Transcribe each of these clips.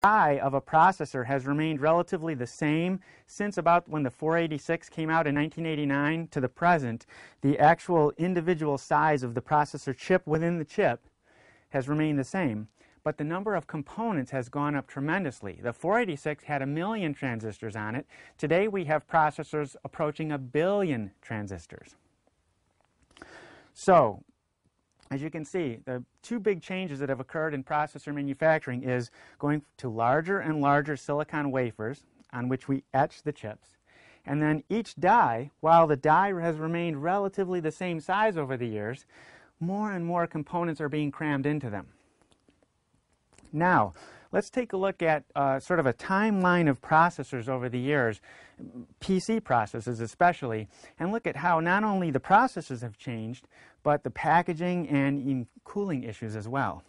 die of a processor has remained relatively the same since about when the 486 came out in 1989 to the present. The actual individual size of the processor chip within the chip has remained the same, but the number of components has gone up tremendously. The 486 had 1 million transistors on it. Today we have processors approaching 1 billion transistors. So, as you can see, the two big changes that have occurred in processor manufacturing is going to larger and larger silicon wafers on which we etch the chips. And then each die, while the die has remained relatively the same size over the years, more and more components are being crammed into them. Now, let's take a look at sort of a timeline of processors over the years, PC processors especially, and look at how not only the processors have changed, but the packaging and even cooling issues as well.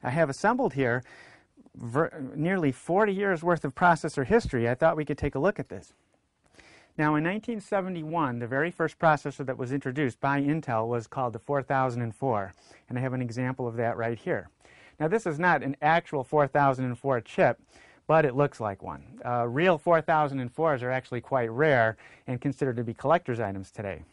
I have assembled here nearly 40 years worth of processor history. I thought we could take a look at this. Now, in 1971, the very first processor that was introduced by Intel was called the 4004, and I have an example of that right here. Now, this is not an actual 4004 chip, but it looks like one. Real 4004s are actually quite rare and considered to be collector's items today.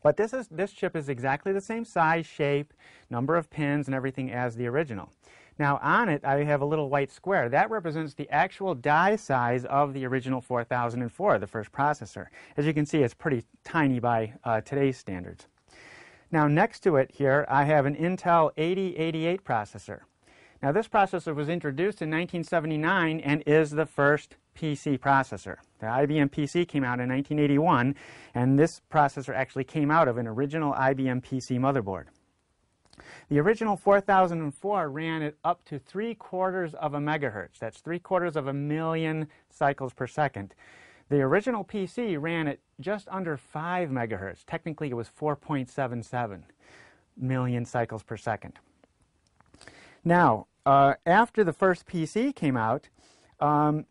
But this chip is exactly the same size, shape, number of pins, and everything as the original. Now, on it, I have a little white square. That represents the actual die size of the original 4004, the first processor. As you can see, it's pretty tiny by today's standards. Now, next to it here, I have an Intel 8088 processor. Now, this processor was introduced in 1979 and is the first PC processor. The IBM PC came out in 1981, and this processor actually came out of an original IBM PC motherboard. The original 4004 ran at up to 3/4 of a megahertz. That's 3/4 of a million cycles per second. The original PC ran at just under 5 megahertz. Technically, it was 4.77 million cycles per second. Now, after the first PC came out, the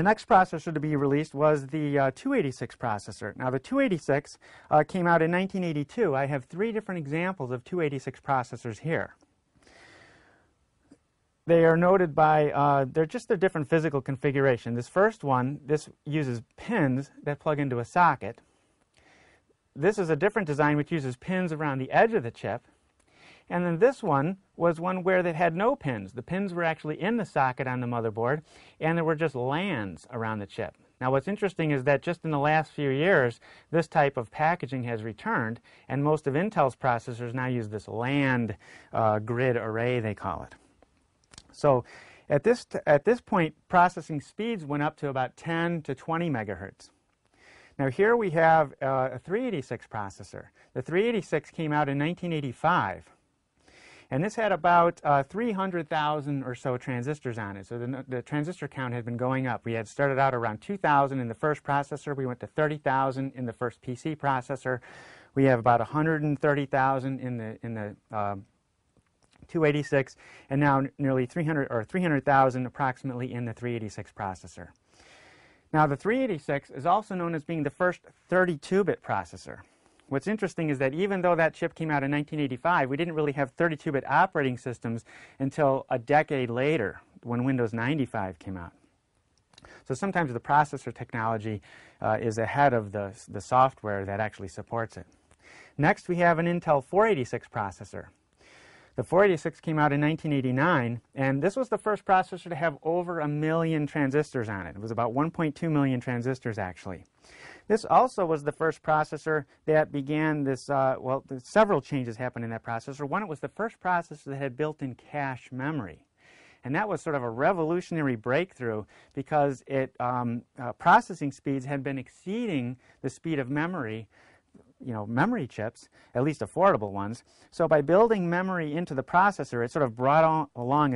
next processor to be released was the 286 processor. Now, the 286 came out in 1982. I have 3 different examples of 286 processors here. They are noted by, they're just a different physical configuration. This first one, this uses pins that plug into a socket. This is a different design which uses pins around the edge of the chip. And then this one was one where they had no pins. The pins were actually in the socket on the motherboard, and there were just LANs around the chip. Now, what's interesting is that just in the last few years, this type of packaging has returned, and most of Intel's processors now use this LAN grid array, they call it. So at this point, processing speeds went up to about 10 to 20 megahertz. Now, here we have a 386 processor. The 386 came out in 1985. And this had about 300,000 or so transistors on it. So the transistor count had been going up. We had started out around 2,000 in the first processor. We went to 30,000 in the first PC processor. We have about 130,000 in the 286, and now nearly 300,000 approximately in the 386 processor. Now, the 386 is also known as being the first 32-bit processor. What's interesting is that even though that chip came out in 1985, we didn't really have 32-bit operating systems until a decade later, when Windows 95 came out. So sometimes the processor technology is ahead of the software that actually supports it. Next, we have an Intel 486 processor. The 486 came out in 1989, and this was the first processor to have over 1 million transistors on it. It was about 1.2 million transistors, actually. This also was the first processor that began this, well, several changes happened in that processor. One, it was the first processor that had built-in cache memory. And that was sort of a revolutionary breakthrough because processing speeds had been exceeding the speed of memory, memory chips, at least affordable ones. So by building memory into the processor, it sort of brought along